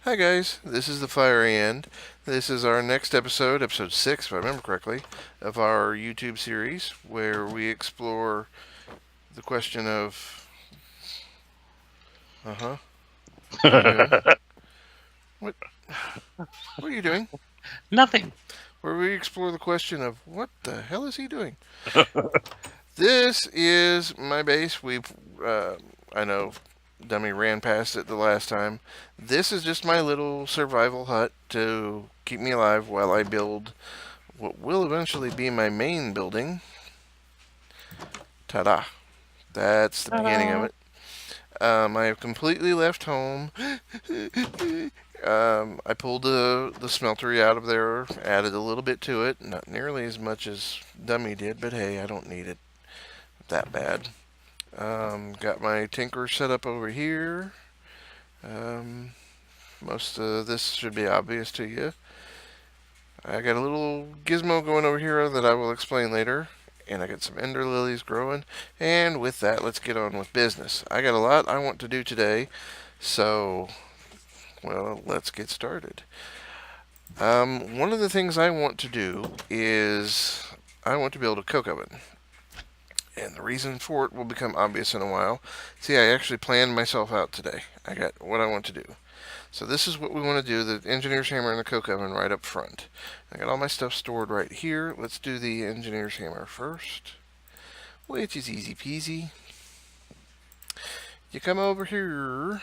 Hi guys, this is the Fiery End. This is our next episode, episode 6 if I remember correctly, of our YouTube series where we explore the question of, uh-huh, what are you doing? What, what are you doing? Nothing. Where we explore the question of, what the hell is he doing? This is my base. I know Dummy ran past it the last time. This is just my little survival hut to keep me alive while I build what will eventually be my main building. Ta-da. That's the beginning of Ta-da. it. I have completely left home. I pulled the smeltery out of there, added a little bit to it. Not nearly as much as Dummy did, but hey, I don't need it that bad. Got my tinker set up over here. Um, most of this should be obvious to you. I got a little gizmo going over here that I will explain later. And I got some ender lilies growing. And with that, let's get on with business. I got a lot I want to do today. So, well, let's get started. One of the things I want to do is I want to build a coke oven. And the reason for it will become obvious in a while. See, I actually planned myself out today. I got what I want to do. So this is what we want to do, the engineer's hammer and the coke oven right up front. I got all my stuff stored right here. Let's do the engineer's hammer first, which is easy peasy. You come over here.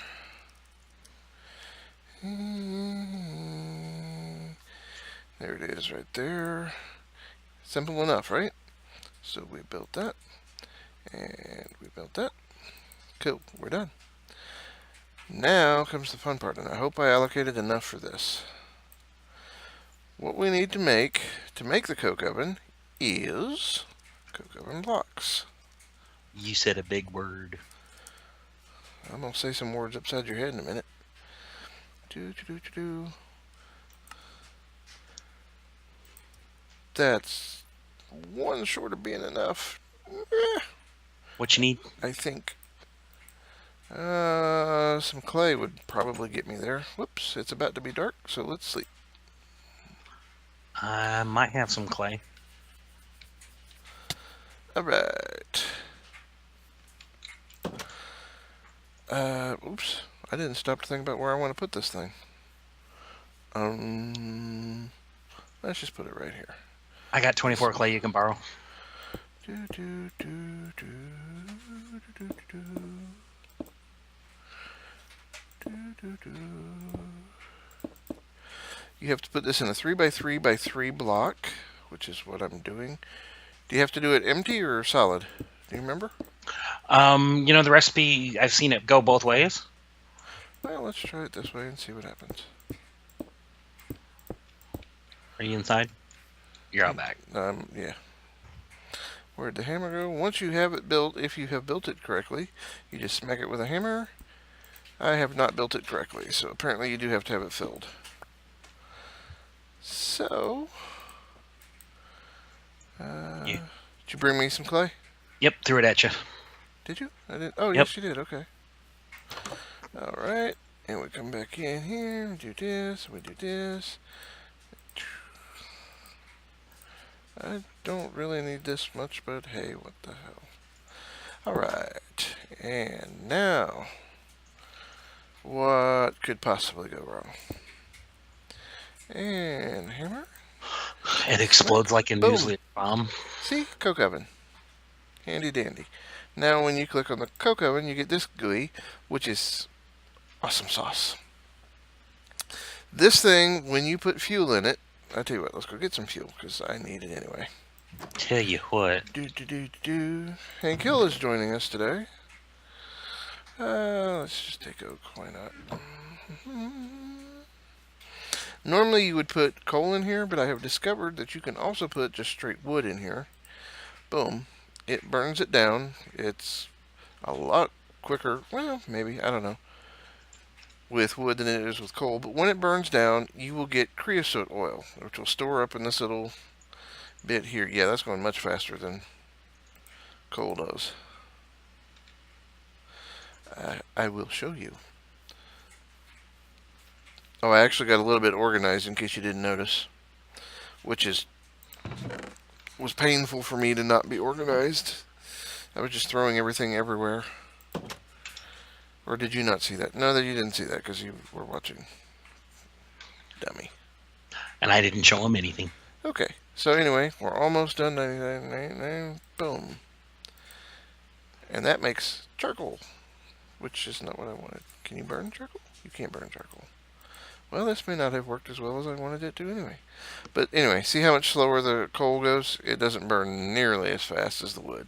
There it is right there. Simple enough, right? So we built that, and we built that. Cool, we're done. Now comes the fun part, and I hope I allocated enough for this. What we need to make the coke oven is coke oven blocks. You said a big word. I'm going to say some words upside your head in a minute. That's one short of being enough. What you need? I think. Some clay would probably get me there. Whoops, it's about to be dark, so let's sleep. I might have some clay. Alright. Oops. I didn't stop to think about where I want to put this thing. Let's just put it right here. I got 24 clay you can borrow. You have to put this in a 3x3x3 block, which is what I'm doing. Do you have to do it empty or solid? Do you remember? The recipe, I've seen it go both ways. Well, let's try it this way and see what happens. Are you inside? You're out back. Yeah. Where'd the hammer go? Once you have it built, if you have built it correctly, you just smack it with a hammer. I have not built it correctly, so apparently you do have to have it filled. So, You. did you bring me some clay? Yep, threw it at you. Did you? I didn't. Oh, Yep. yes, you did. Okay. All right. And we come back in here. We do this. We do this. I don't really need this much, but hey, what the hell. All right. And now, what could possibly go wrong? And hammer. It explodes like a Boom. nuclear bomb. See? Coke oven. Handy dandy. Now when you click on the coke oven, you get this GUI, which is awesome sauce. This thing, when you put fuel in it, I tell you what, let's go get some fuel, because I need it anyway. Tell you what. Hank Hill is joining us today. Let's just take oak, why not? Normally you would put coal in here, but I have discovered that you can also put just straight wood in here. Boom. It burns it down. It's a lot quicker, well, maybe, I don't know, with wood than it is with coal. But when it burns down, you will get creosote oil, which will store up in this little bit here. Yeah, that's going much faster than coal does. I will show you. Oh, I actually got a little bit organized in case you didn't notice, which was painful for me to not be organized. I was just throwing everything everywhere. Or did you not see that? No, that you didn't see that because you were watching. Dummy. And I didn't show him anything. Okay, so anyway, we're almost done. 99, boom. And that makes charcoal, which is not what I wanted. Can you burn charcoal? You can't burn charcoal. Well, this may not have worked as well as I wanted it to anyway. But anyway, see how much slower the coal goes? It doesn't burn nearly as fast as the wood.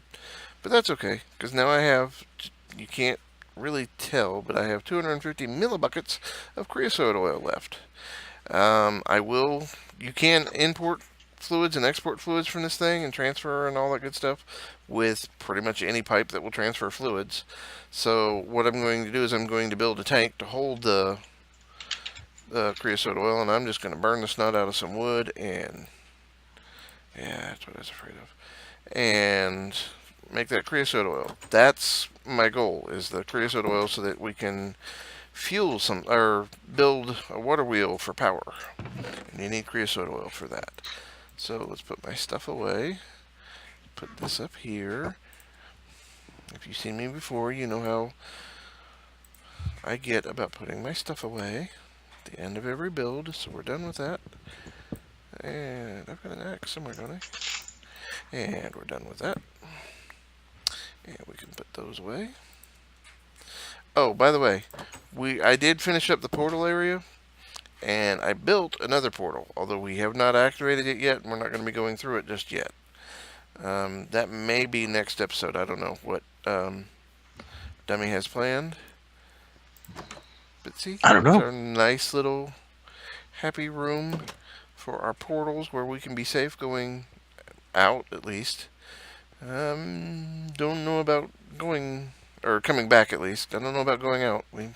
But that's okay, because now I have, you can't really tell, but I have 250 millibuckets of creosote oil left. You can import fluids and export fluids from this thing and transfer and all that good stuff with pretty much any pipe that will transfer fluids. So what I'm going to do is I'm going to build a tank to hold the creosote oil, and I'm just going to burn the snot out of some wood, and yeah, that's what I was afraid of, and make that creosote oil. That's my goal, is the creosote oil, so that we can fuel some, or build a water wheel for power, and you need creosote oil for that. So let's put my stuff away, put this up here. If you've seen me before, you know how I get about putting my stuff away at the end of every build. So we're done with that, and I've got an axe somewhere, don't I? And we're done with that, and we can put those away. Oh, by the way, I did finish up the portal area, and I built another portal, although we have not activated it yet, and we're not going to be going through it just yet. That may be next episode. I don't know what Dummy has planned. But see, I don't know. It's our nice little happy room for our portals, where we can be safe going out, at least. Don't know about going, or coming back, at least. I don't know about going out. We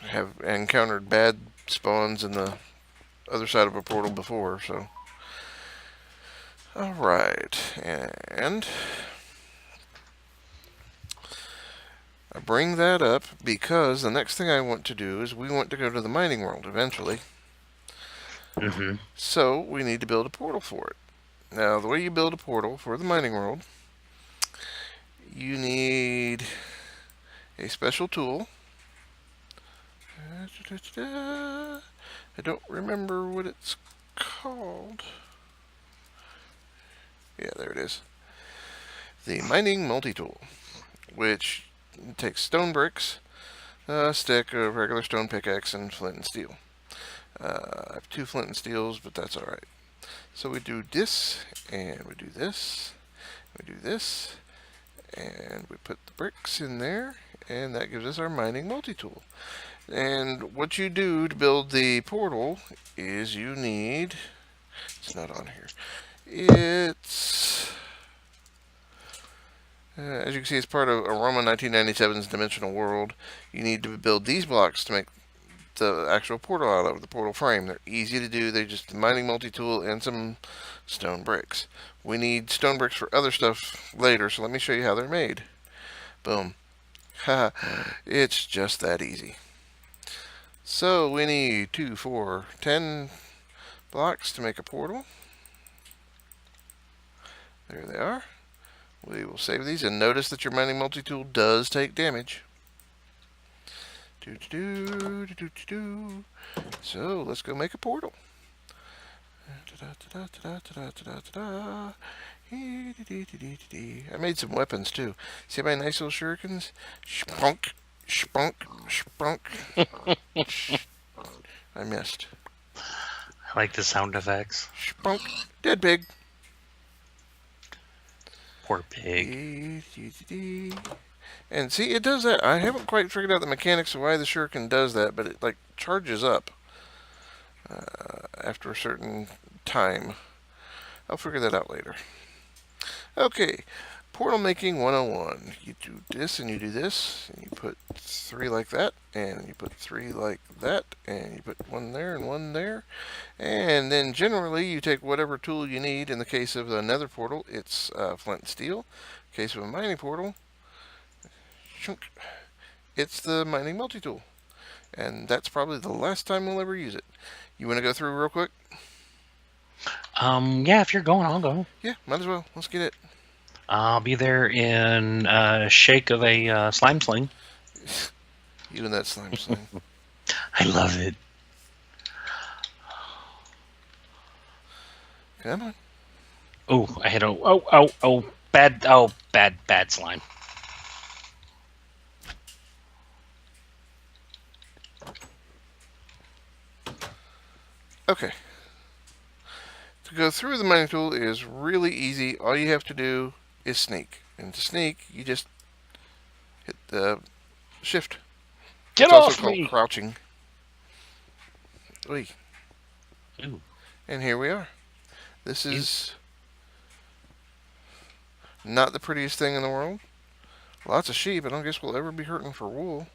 have encountered bad spawns in the other side of a portal before, so. Alright, and I bring that up because the next thing I want to do is we want to go to the mining world eventually. Mm-hmm. So we need to build a portal for it. Now, the way you build a portal for the mining world, you need a special tool. I don't remember what it's called. Yeah, there it is. The mining multi-tool, which takes stone bricks, a stick, a regular stone pickaxe, and flint and steel. I have 2 flint and steels, but that's alright. So we do this, and we do this, we do this, and we put the bricks in there, and that gives us our mining multi-tool. And what you do to build the portal is you need, it's not on here, it's, as you can see, it's part of Aroma 1997's Dimensional World. You need to build these blocks to make the actual portal out of, the portal frame. They're easy to do. They just mining multi-tool and some stone bricks. We need stone bricks for other stuff later, so let me show you how they're made. Boom. Haha, it's just that easy. So we need 2, 4, 10 blocks to make a portal. There they are. We will save these, and notice that your mining multi-tool does take damage. So let's go make a portal. I made some weapons too. See my nice little shurikens? Spunk, spunk, spunk. I missed. I like the sound effects. Spunk. Dead pig. Poor pig. And see, it does that. I haven't quite figured out the mechanics of why the shuriken does that, but it like charges up after a certain time. I'll figure that out later. Okay, portal making 101. You do this and you do this, and you put 3 like that, and you put 3 like that, and you put 1 there and 1 there. And then generally you take whatever tool you need. In the case of the nether portal, it's flint and steel. In the case of a mining portal, it's the mining multi-tool. And that's probably the last time we'll ever use it. You want to go through real quick? Yeah, if you're going, I'll go. Yeah, might as well. Let's get it. I'll be there in a shake of a slime sling. You and that slime sling. I love it. Come on. Oh, I hit a bad slime. Okay. To go through the mining tool is really easy. All you have to do is sneak. And to sneak, you just hit the shift. Get It's also off called me! crouching. Oy. Ooh, And here we are. This is not the prettiest thing in the world. Lots of sheep. I don't guess we'll ever be hurting for wool.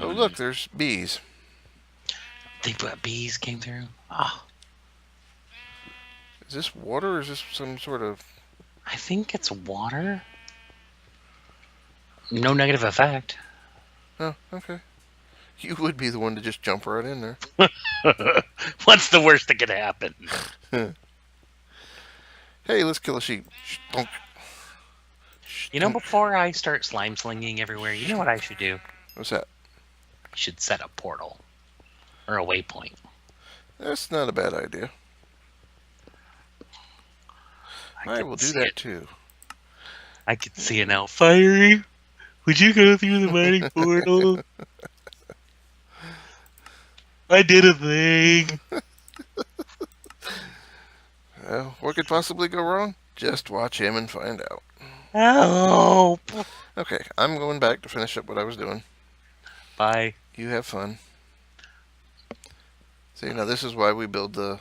Oh, look, there's bees. the bees came through. Ah, Is this water or is this some sort of... I think it's water. No negative effect. Oh, okay. You would be the one to just jump right in there. What's the worst that could happen? Hey, let's kill a sheep. Stunk. You know, Stunk. before I start slime slinging everywhere, you know what I should do? What's that? I should set a portal or a waypoint. That's not a bad idea. I could will do see that it. too. I could see it now. Fiery, would you go through the mining portal? I did a thing. Well, what could possibly go wrong? Just watch him and find out. Help! Okay, I'm going back to finish up what I was doing. Bye. You have fun. See, now this is why we build the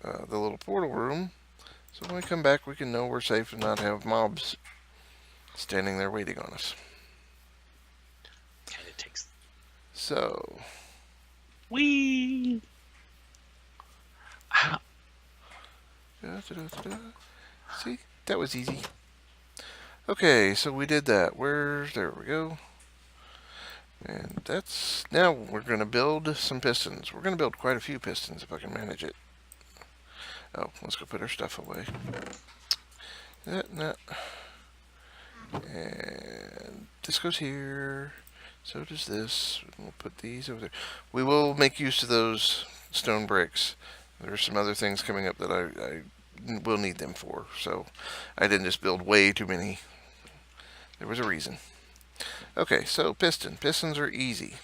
little portal room. So when we come back, we can know we're safe and not have mobs standing there waiting on us. Kind of takes. So, Wee. see, that was easy. Okay, so we did that. There we go. And that's, now we're going to build some pistons. We're going to build quite a few pistons if I can manage it. Oh, let's go put our stuff away. That. And this goes here. So does this. We'll put these over there. We will make use of those stone bricks. There's some other things coming up that I will need them for. So I didn't just build way too many. There was a reason. Okay, so piston. Pistons are easy.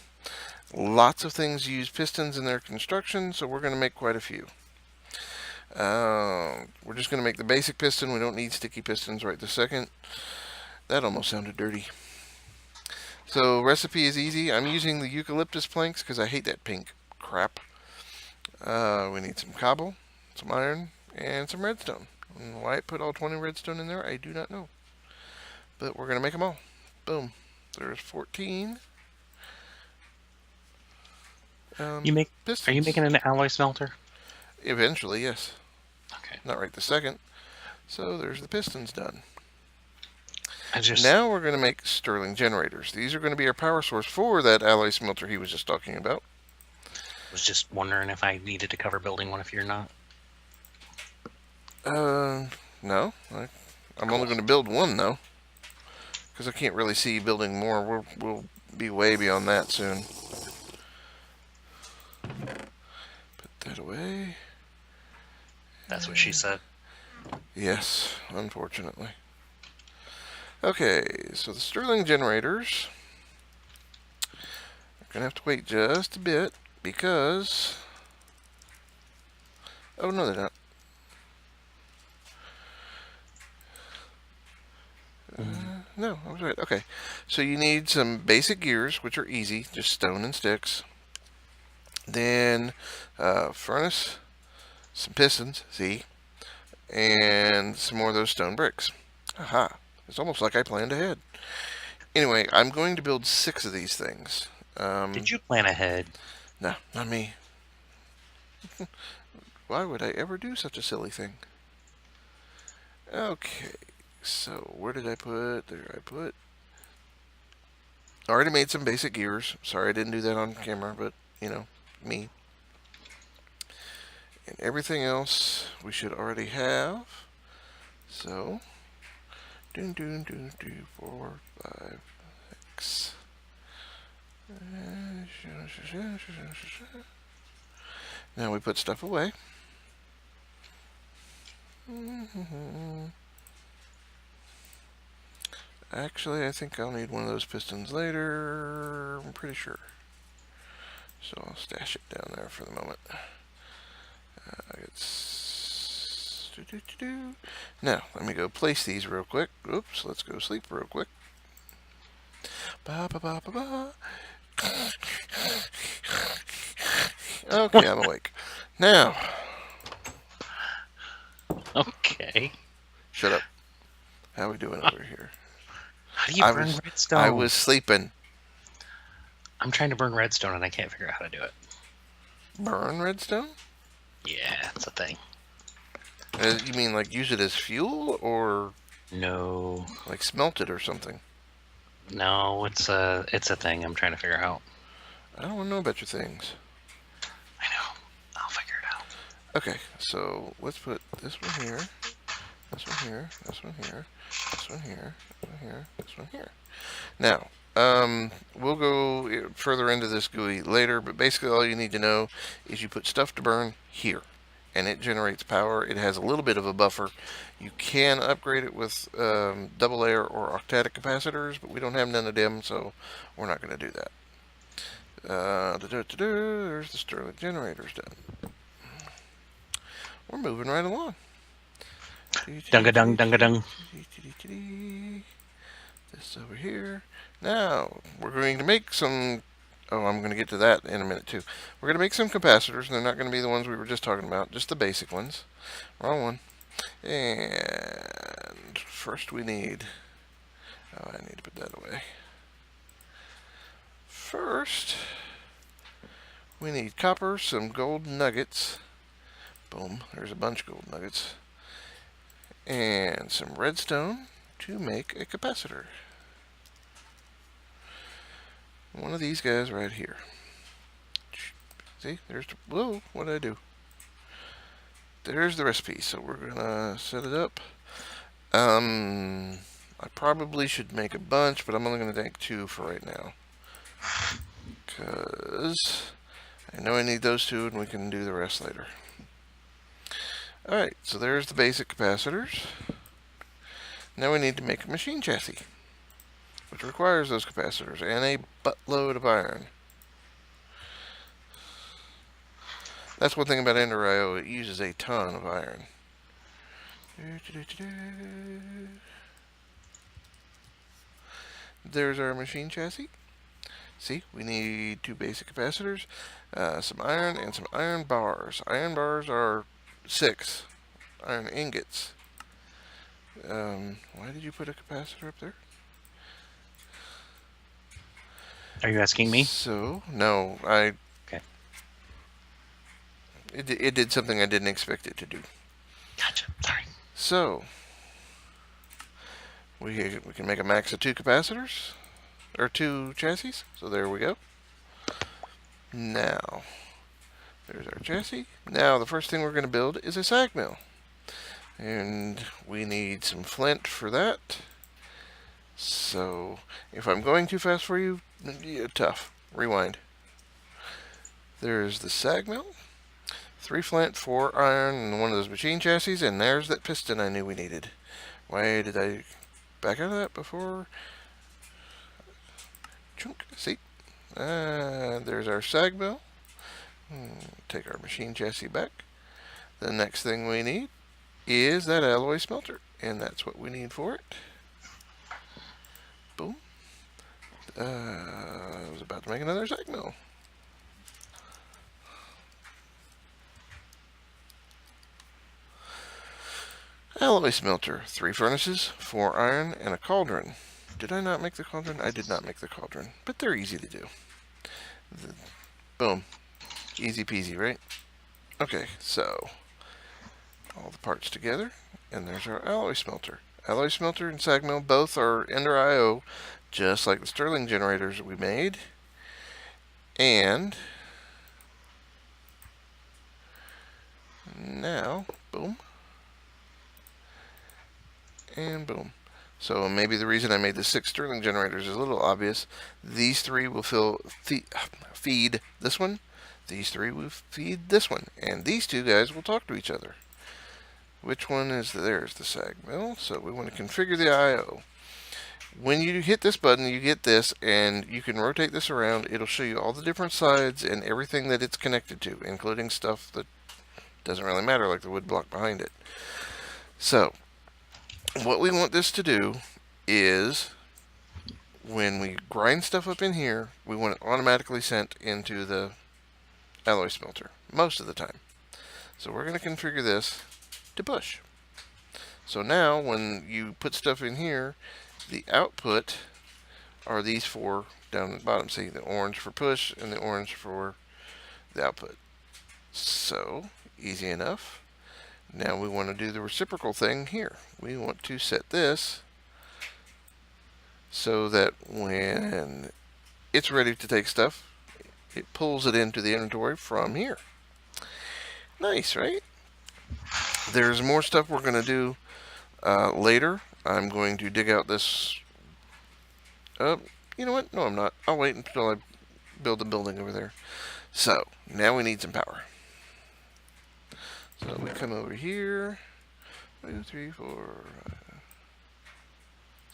Lots of things use pistons in their construction, so we're going to make quite a few. We're just going to make the basic piston. We don't need sticky pistons right this second. That almost sounded dirty. So recipe is easy. I'm using the eucalyptus planks because I hate that pink crap. We need some cobble, some iron, and some redstone. And why I put all 20 redstone in there, I do not know. But we're going to make them all. Boom. There's 14. Are Pistons. you making an alloy smelter? Eventually, yes. Okay. Not right this second. So there's the pistons done. I Now we're going to make Stirling generators. These are going to be our power source for that alloy smelter he was just talking about. was just wondering if I needed to cover building one if you're not. No. I'm only going to build one, though. Because I can't really see building more. We'll be way beyond that soon. Put that away. That's what she said. Yes, unfortunately. Okay, so the Stirling generators are going to have to wait just a bit because... Oh, no, they're not. No, I was right. Okay, so you need some basic gears, which are easy, just stone and sticks. Then furnace, some pistons, see, and some more of those stone bricks. Aha, it's almost like I planned ahead. Anyway, I'm going to build 6 of these things. Did you plan ahead? No, not me. Why would I ever do such a silly thing? Okay, so where did I put? There I put. Already made some basic gears. Sorry I didn't do that on camera, but, you know, me. And everything else we should already have. So, doon, doon, doon, 2, 4, 5, 6. Now we put stuff away. Actually, I think I'll need one of those pistons later. I'm pretty sure. So I'll stash it down there for the moment. Now, let me go place these real quick. Oops, let's go sleep real quick. Ba, ba, ba, ba, ba. Okay, I'm awake. Now. Okay. Shut up. How we doing over here? How do you burn redstone? I was sleeping. I'm trying to burn redstone and I can't figure out how to do it. Burn redstone? Yeah, it's a thing. You mean like use it as fuel or No. like smelt it or something? No, it's a thing I'm trying to figure out. I don't want to know about your things. I know. I'll figure it out. Okay, so let's put this one here, this one here, this one here, this one here, this one here, this one here. Now, we'll go further into this GUI later, but basically all you need to know is you put stuff to burn here, and it generates power. It has a little bit of a buffer. You can upgrade it with double layer or octadic capacitors, but we don't have none of them, so we're not going to do that. There's the Stirling generators done. We're moving right along. Dunga-dung, dunga-dung. This over here. Now, we're going to make some... Oh, I'm going to get to that in a minute, too. We're going to make some capacitors, and they're not going to be the ones we were just talking about, just the basic ones. Wrong one. And first we need... Oh, I need to put that away. First, we need copper, some gold nuggets. Boom, there's a bunch of gold nuggets. And some redstone to make a capacitor. One of these guys right here. See, there's the, whoa, what did I do? There's the recipe, so we're gonna set it up. I probably should make a bunch, but I'm only gonna make 2 for right now. Because I know I need those 2 and we can do the rest later. Alright, so there's the basic capacitors. Now we need to make a machine chassis, which requires those capacitors and a buttload of iron. That's one thing about Ender IO, it uses a ton of iron. There's our machine chassis. See, we need 2 basic capacitors, some iron, and some iron bars. Iron bars are 6 iron ingots. Why did you put a capacitor up there? Are you asking me? So, no, Okay. It did something I didn't expect it to do. Gotcha. Sorry. So, we can make a max of 2 capacitors, or 2 chassis. So there we go. Now, there's our chassis. Now, the first thing we're going to build is a sag mill. And we need some flint for that. So, if I'm going too fast for you, tough. Rewind. There's the sag mill. 3 flint, 4 iron, and one of those machine chassis. And there's that piston I knew we needed. Why did I back out of that before? Chunk. See? There's our sag mill. Take our machine chassis back. The next thing we need is that alloy smelter, and that's what we need for it. Boom. I was about to make another sag mill. Alloy smelter, 3 furnaces, 4 iron, and a cauldron. Did I not make the cauldron? I did not make the cauldron, but they're easy to do. Boom. Easy peasy, right? Okay, so all the parts together, and there's our alloy smelter. Alloy smelter and sag mill both are Ender IO, just like the Stirling generators we made. And now, boom, and boom. So maybe the reason I made the 6 Stirling generators is a little obvious. These 3 will feed this one. These 3 will feed this one. And these 2 guys will talk to each other. Which one is there's the sag mill? So we want to configure the I/O. When you hit this button, you get this, and you can rotate this around. It'll show you all the different sides and everything that it's connected to, including stuff that doesn't really matter, like the wood block behind it. So what we want this to do is, when we grind stuff up in here, we want it automatically sent into the alloy smelter most of the time. So we're going to configure this to push. So now when you put stuff in here, the output are these 4 down at the bottom. See, the orange for push and the orange for the output. So easy enough. Now we want to do the reciprocal thing here. We want to set this so that when it's ready to take stuff, it pulls it into the inventory from here. Nice, right? There's more stuff we're going to do later. I'm going to dig out this. You know what? No, I'm not. I'll wait until I build the building over there. So now we need some power. So we come over here. 1, 2, 3, 4,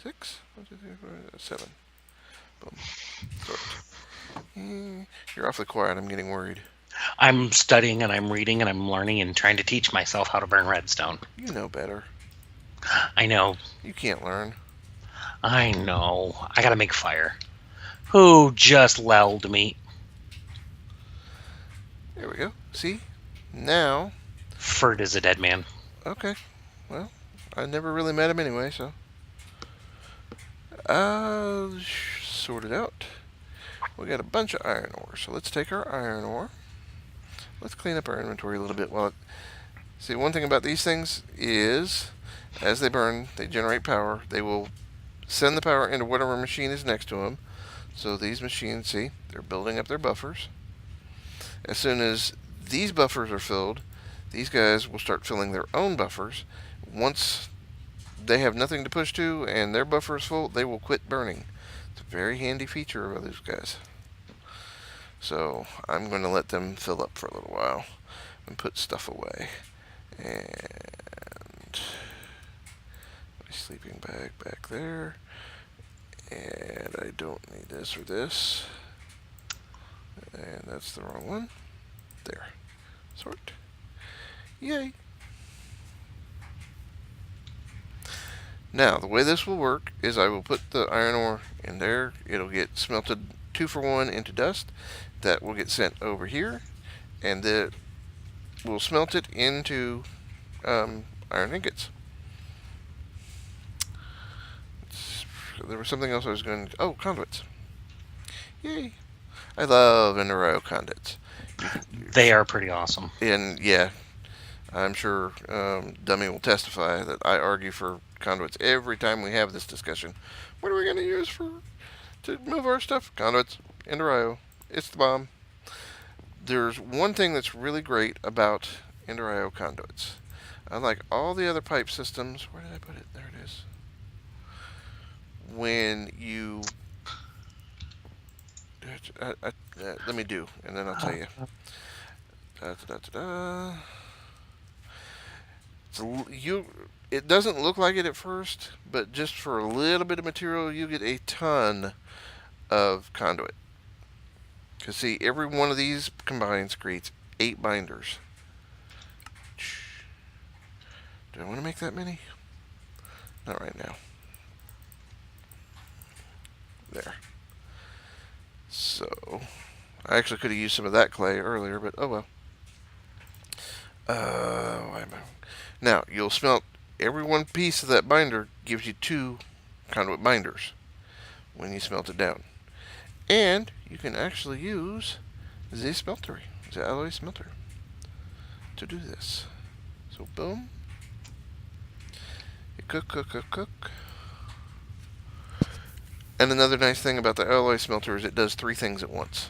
6. 1, 2, 3, 4, 7. Boom. Sort. You're awfully quiet. I'm getting worried. I'm studying and I'm reading and I'm learning and trying to teach myself how to burn redstone. You know better. I know. You can't learn. I know. I gotta make fire. Who just lulled me? There we go. See? Now. Ferd is a dead man. Okay. Well, I never really met him anyway, so. Sort it out. We got a bunch of iron ore, so let's take our iron ore. Let's clean up our inventory a little bit. See, one thing about these things is, as they burn, they generate power. They will send the power into whatever machine is next to them. So these machines, see, they're building up their buffers. As soon as these buffers are filled, these guys will start filling their own buffers. Once they have nothing to push to and their buffer is full, they will quit burning. It's a very handy feature of these guys. So I'm going to let them fill up for a little while and put stuff away. And my sleeping bag back there. And I don't need this or this. And that's the wrong one. There. Sort. Yay. Now, the way this will work is I will put the iron ore in there. It'll get smelted 2 for 1 into dust. That will get sent over here. And then we'll smelt it into iron ingots. There was something else I was going to... Oh, conduits. Yay. I love Enduro conduits. They are pretty awesome. And, yeah, I'm sure Dummy will testify that I argue for conduits every time we have this discussion. What are we going to use to move our stuff? Conduits. Enduro. It's the bomb. There's one thing that's really great about Enduro conduits. Unlike all the other pipe systems... Where did I put it? There it is. When you... let me do, and then I'll tell you. It doesn't look like it at first, but just for a little bit of material, you get a ton of conduit. Because see, every one of these combines creates 8 binders. Do I want to make that many? Not right now. There. So, I actually could have used some of that clay earlier, but oh well. Now, you'll smelt every one piece of that binder gives you 2 conduit binders when you smelt it down. And you can actually use the smeltery, the alloy smelter, to do this. So, boom. You cook. And another nice thing about the alloy smelter is it does three things at once,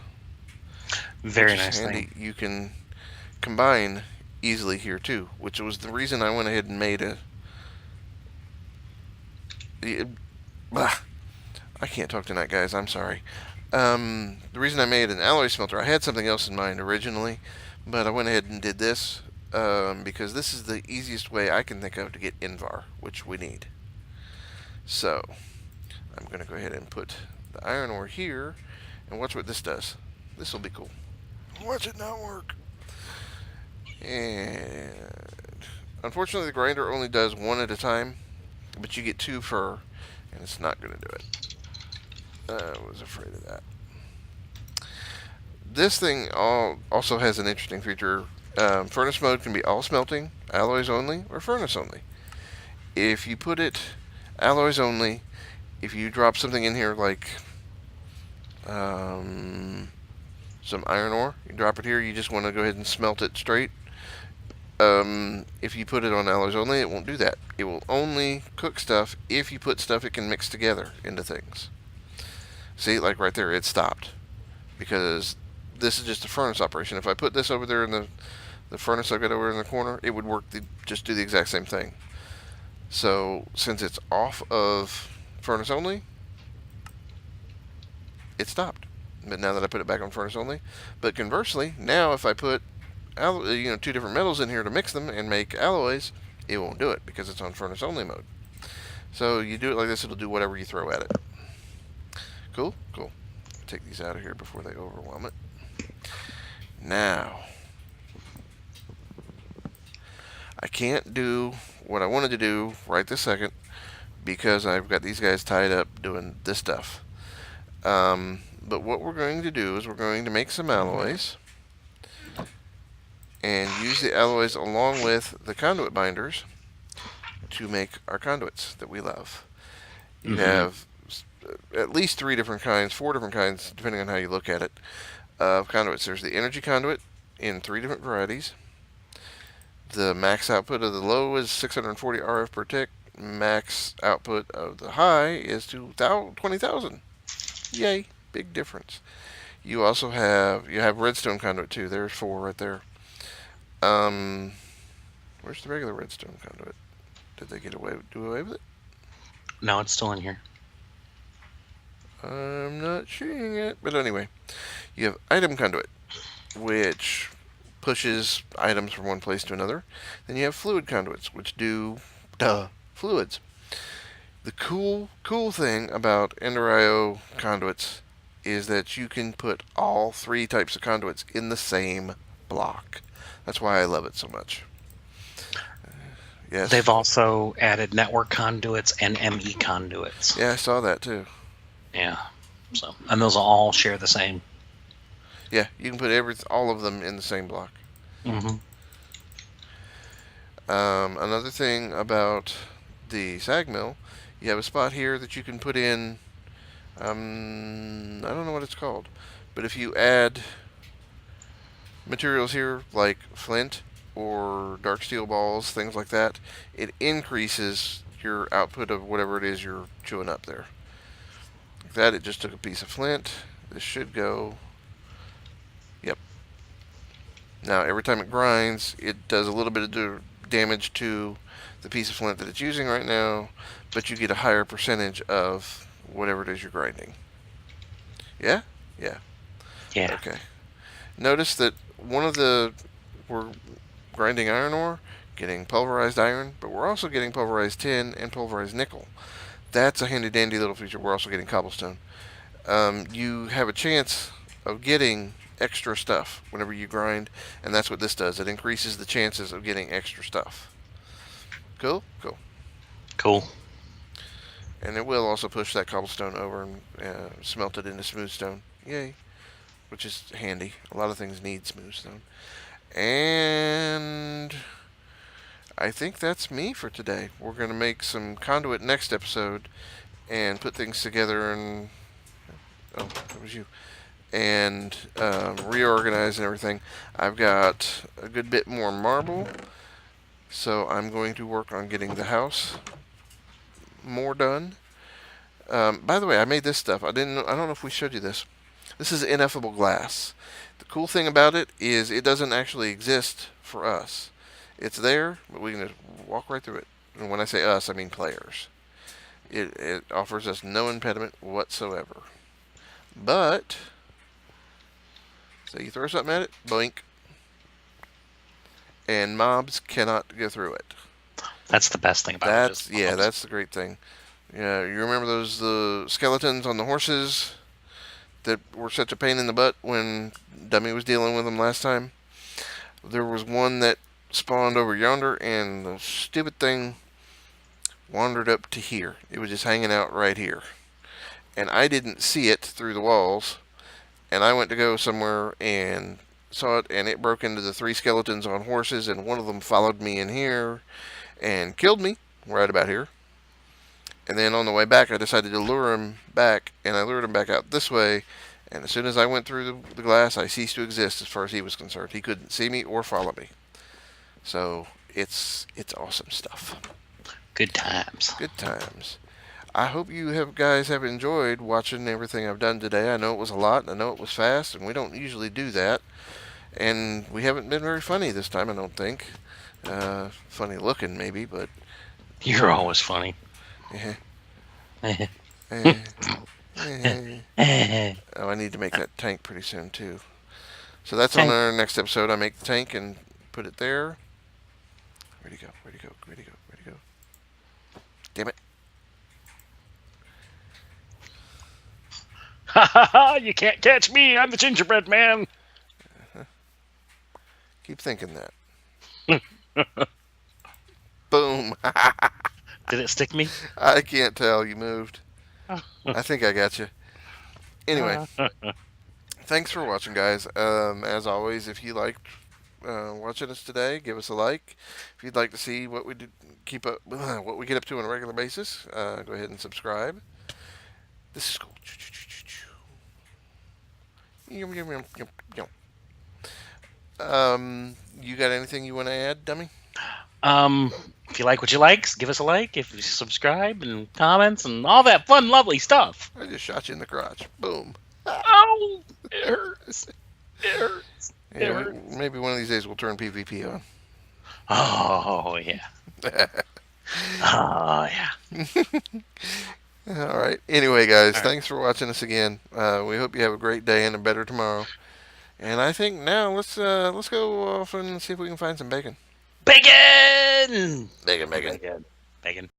which Very is nice thing. handy. You can combine easily here too, which was the reason I went ahead and made I can't talk tonight, guys. I'm sorry. The reason I made an alloy smelter, I had something else in mind originally, but I went ahead and did this because this is the easiest way I can think of to get Invar, which we need. So I'm going to go ahead and put the iron ore here, and watch what this does. This will be cool. Watch it not work. And unfortunately, the grinder only does one at a time, but you get two per, and it's not going to do it. I was afraid of that. This thing also has an interesting feature. Furnace mode can be all smelting, alloys only, or furnace only. If you put it alloys only, if you drop something in here like some iron ore, you drop it here, you just want to go ahead and smelt it straight. If you put it on alloys only, it won't do that. It will only cook stuff if you put stuff it can mix together into things. See, like right there, it stopped because this is just a furnace operation. If I put this over there in the furnace I've got over in the corner, it would work, just do the exact same thing. So since it's off of furnace only, it stopped. But now that I put it back on furnace only, but conversely, now if I put two different metals in here to mix them and make alloys, it won't do it because it's on furnace only mode. So you do it like this, it'll do whatever you throw at it. Cool, cool. Take these out of here before they overwhelm it. Now, I can't do what I wanted to do right this second because I've got these guys tied up doing this stuff. But what we're going to do is we're going to make some alloys and use the alloys along with the conduit binders to make our conduits that we love. You have at least three different kinds, four different kinds, depending on how you look at it, of conduits. There's the energy conduit in three different varieties. The max output of the low is 640 RF per tick. Max output of the high is 20,000. Yay, big difference. You also have redstone conduit too. There's four right there. Where's the regular redstone conduit? Did they do away with it? No, it's still in here. I'm not seeing it. But anyway, you have item conduit, which pushes items from one place to another. Then you have fluid conduits, which do fluids. The cool thing about EnderIO conduits is that you can put all three types of conduits in the same block. That's why I love it so much. Yes. They've also added network conduits and ME conduits. Yeah, I saw that too. Yeah. So, and those all share the same. Yeah, you can put all of them in the same block. Another thing about the sag mill, you have a spot here that you can put in, I don't know what it's called, but if you add materials here like flint or dark steel balls, things like that, it increases your output of whatever it is you're chewing up there. Like that, it just took a piece of flint. This should go. Yep. Now, every time it grinds, it does a little bit of damage to the piece of flint that it's using right now, but you get a higher percentage of whatever it is you're grinding. Yeah? Yeah. Yeah. Okay. Notice that we're grinding iron ore, getting pulverized iron, but we're also getting pulverized tin and pulverized nickel. That's a handy dandy little feature. We're also getting cobblestone. You have a chance of getting extra stuff whenever you grind, and that's what this does. It increases the chances of getting extra stuff. Cool? Cool. Cool. And it will also push that cobblestone over and smelt it into smooth stone. Yay. Which is handy. A lot of things need smooth stone. And I think that's me for today. We're going to make some conduit next episode and put things together and... Oh, that was you. And reorganize and everything. I've got a good bit more marble, so I'm going to work on getting the house more done. By the way, I made this stuff. I didn't. I don't know if we showed you this. This is ineffable glass. The cool thing about it is it doesn't actually exist for us. It's there, but we can just walk right through it. And when I say us, I mean players. It offers us no impediment whatsoever. But so you throw something at it, blink, and mobs cannot go through it. That's the best thing about it. That's Just yeah, that's the great thing. Yeah, you remember those the skeletons on the horses that were such a pain in the butt when Dummy was dealing with them last time? There was one that spawned over yonder, and the stupid thing wandered up to here. It was just hanging out right here, and I didn't see it through the walls. And I went to go somewhere and saw it, and it broke into the three skeletons on horses, and one of them followed me in here and killed me right about here. And then on the way back, I decided to lure him back, and I lured him back out this way. And as soon as I went through the glass, I ceased to exist as far as he was concerned. He couldn't see me or follow me. So it's awesome stuff. good times. Good times. I hope you guys have enjoyed watching everything I've done today. I know it was a lot, and I know it was fast, and we don't usually do that. And we haven't been very funny this time, I don't think. Funny looking, maybe, but You're always funny. eh, eh, eh. Oh, I need to make that tank pretty soon, too. So that's on our next episode. I make the tank and put it there. Where'd he go? Where'd he go? Where'd he go? Where'd he go? Damn it. Ha ha ha! You can't catch me. I'm the gingerbread man. Keep thinking that. Boom. Did it stick me? I can't tell. You moved. I think I got you. Anyway, thanks for watching, guys. As always, if you liked watching us today, give us a like. If you'd like to see what we do, keep up, what we get up to on a regular basis, go ahead and subscribe. This is cool. You got anything you want to add, Dummy? If you like what you like, give us a like. If you subscribe and comments and all that fun, lovely stuff. I just shot you in the crotch. Boom. Oh, it hurts. It hurts. Yeah, it hurts. Maybe one of these days we'll turn PvP on. Oh yeah. Oh yeah. All right. Anyway, guys, thanks for watching us again. We hope you have a great day and a better tomorrow. And I think now let's go off and see if we can find some bacon. Bacon. Bacon. Bacon. Bacon.